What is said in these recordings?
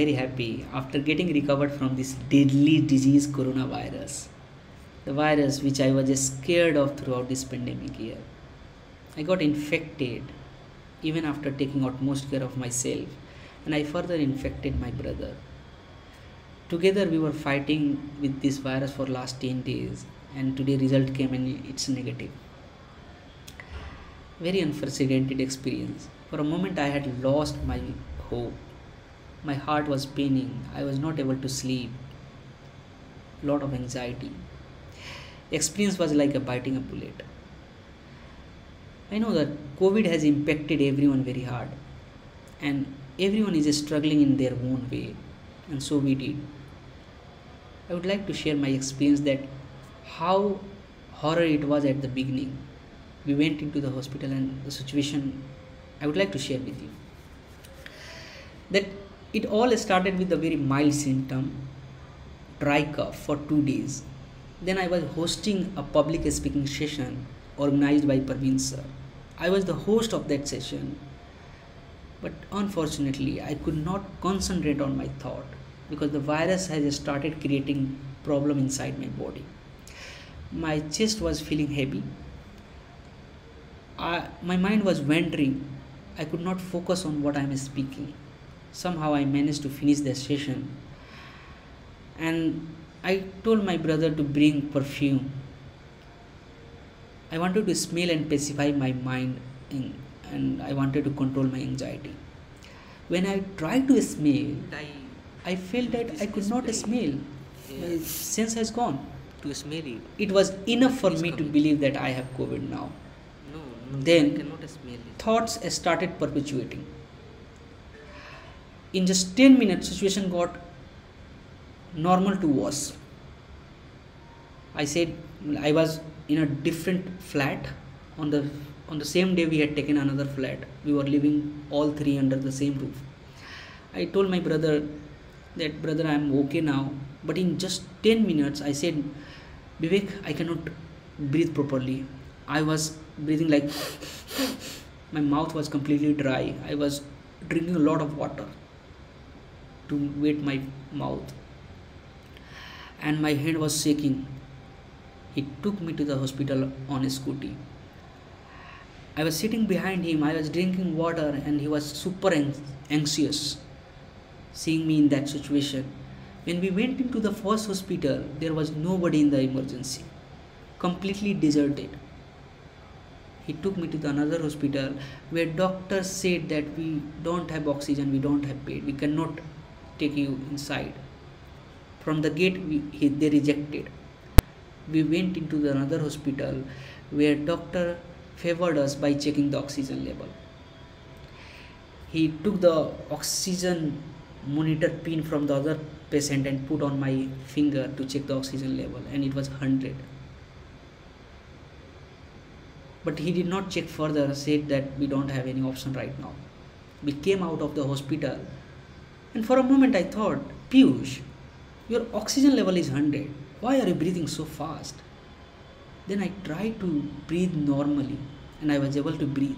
very happy after getting recovered from this deadly disease coronavirus. The virus which I was just scared of throughout this pandemic year. I got infected even after taking utmost care of myself, and I further infected my brother. Together we were fighting with this virus for last 10 days, and today result came and it's negative. Very unprecedented experience. For a moment I had lost my hope. My heart was paining. I was not able to sleep. Lot of anxiety. Experience was like a biting a bullet. I know that COVID has impacted everyone very hard, and everyone is struggling in their own way, and so we did. I would like to share my experience that how horror it was at the beginning. We went into the hospital and the situation I would like to share with you. That it all started with a very mild symptom, dry cough for 2 days. Then I was hosting a public speaking session organized by Parveen sir. I was the host of that session, but unfortunately I could not concentrate on my thought because the virus has started creating problem inside my body. My chest was feeling heavy. My mind was wandering. I could not focus on what I am speaking. Somehow I managed to finish the session, and I told my brother to bring perfume. I wanted to smell and pacify my mind, and I wanted to control my anxiety. When I tried to smell, I felt that I could not smell. My sense has gone. To smell it. It was enough for me to coming. believe that I have COVID now. No, Then I cannot smell it. thoughts started perpetuating. In just 10 minutes, situation got normal to worse. I said I was in a different flat. On the same day we had taken another flat. We were living all three under the same roof. I told my brother that brother I am okay now. But in just 10 minutes I said, Vivek, I cannot breathe properly. I was breathing like my mouth was completely dry. I was drinking a lot of water to wet my mouth, and my hand was shaking. He took me to the hospital on a scooty. I was sitting behind him, I was drinking water, and he was super anxious seeing me in that situation. When we went into the first hospital, there was nobody in the emergency, completely deserted. He took me to the another hospital where doctors said that we don't have oxygen, we don't have bed, we cannot take you inside. From the gate, they rejected. We went into the another hospital where doctor favored us by checking the oxygen level. He took the oxygen monitor pin from the other patient and put on my finger to check the oxygen level, and it was 100. But he did not check further, said that we don't have any option right now. We came out of the hospital, and for a moment I thought, Piyush, your oxygen level is 100. Why are you breathing so fast? Then I tried to breathe normally, and I was able to breathe.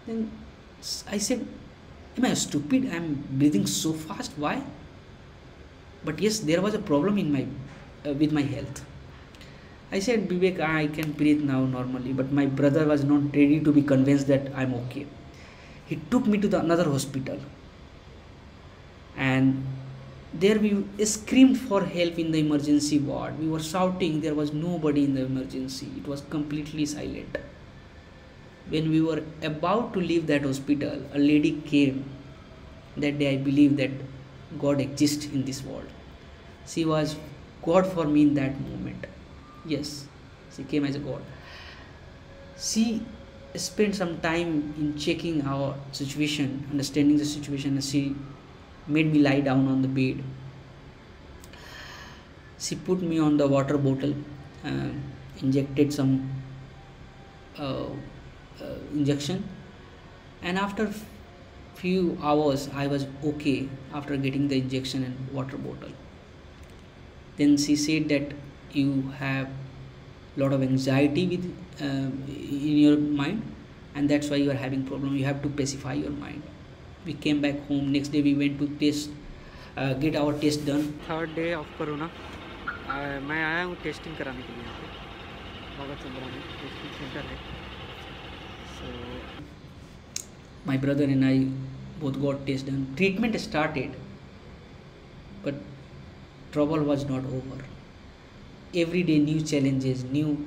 Then I said, am I stupid? I am breathing so fast. Why? But yes, there was a problem in my with my health. I said, Vivek, I can breathe now normally, but my brother was not ready to be convinced that I'm okay. He took me to the another hospital, and there we screamed for help in the emergency ward. We were shouting, there was nobody in the emergency. It was completely silent. When we were about to leave that hospital, a lady came. That day I believe that God exists in this world. She was God for me in that moment. Yes, she came as a God. She spent some time in checking our situation, understanding the situation, and she made me lie down on the bed. She put me on the water bottle, injected some injection, and after few hours I was okay after getting the injection and water bottle. Then she said that you have lot of anxiety with in your mind, and that's why you are having problem. You have to pacify your mind. We came back home. Next day we went to test get our test done. Third day of corona मैं आया हूँ testing कराने के लिए यहाँ पे भगत चंद्रा में testing centre है. सो My brother and I both got test done. Treatment started, but trouble was not over. Every day new challenges, new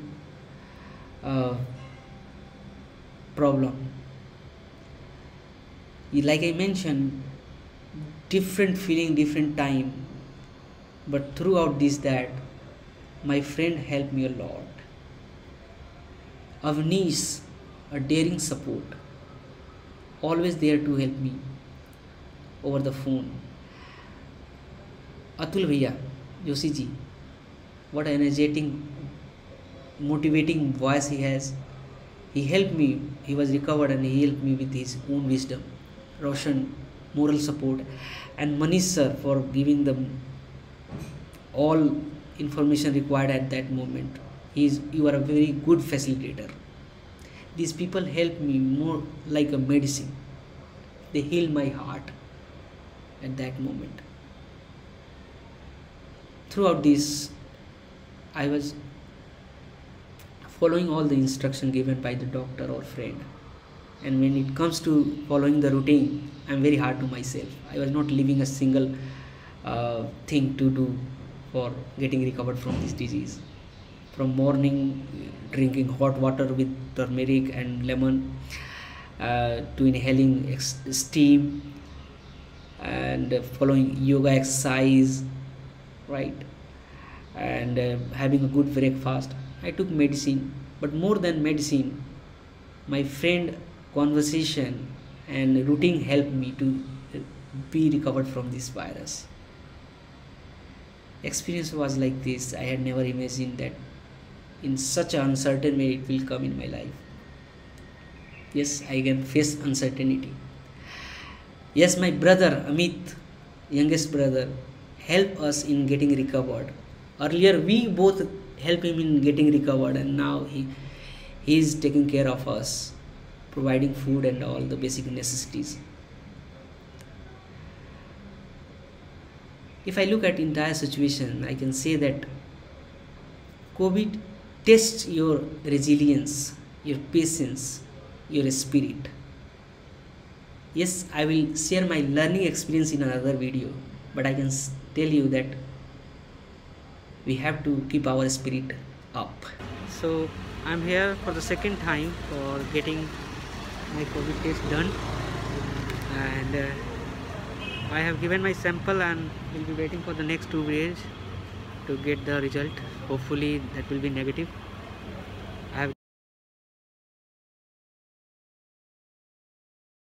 problem. Like I mentioned, different feeling, different time, but throughout this that my friend helped me a lot. Avnish, a daring support, always there to help me over the phone. Atul Bhaiya, Joshi ji, what energetic, motivating voice he has. He helped me, he was recovered and he helped me with his own wisdom. Roshan, moral support, and Manish sir for giving them all information required at that moment. You are a very good facilitator. These people help me more like a medicine. They heal my heart at that moment. Throughout this, I was following all the instruction given by the doctor or friend. And when it comes to following the routine, I'm very hard to myself. I was not leaving a single thing to do for getting recovered from this disease. From morning drinking hot water with turmeric and lemon to inhaling steam and following yoga exercise, right, and having a good breakfast. I took medicine, but more than medicine, my friend conversation and routine helped me to be recovered from this virus. Experience was like this. I had never imagined that in such an uncertain way it will come in my life. Yes, I can face uncertainty. Yes, my brother Amit, youngest brother, helped us in getting recovered. Earlier we both helped him in getting recovered, and now he is taking care of us, providing food and all the basic necessities. If I look at entire situation, I can say that COVID tests your resilience, your patience, your spirit. Yes, I will share my learning experience in another video, but I can tell you that we have to keep our spirit up. So I'm here for the second time for getting my COVID test done, and I have given my sample and will be waiting for the next 2 days to get the result. Hopefully that will be negative.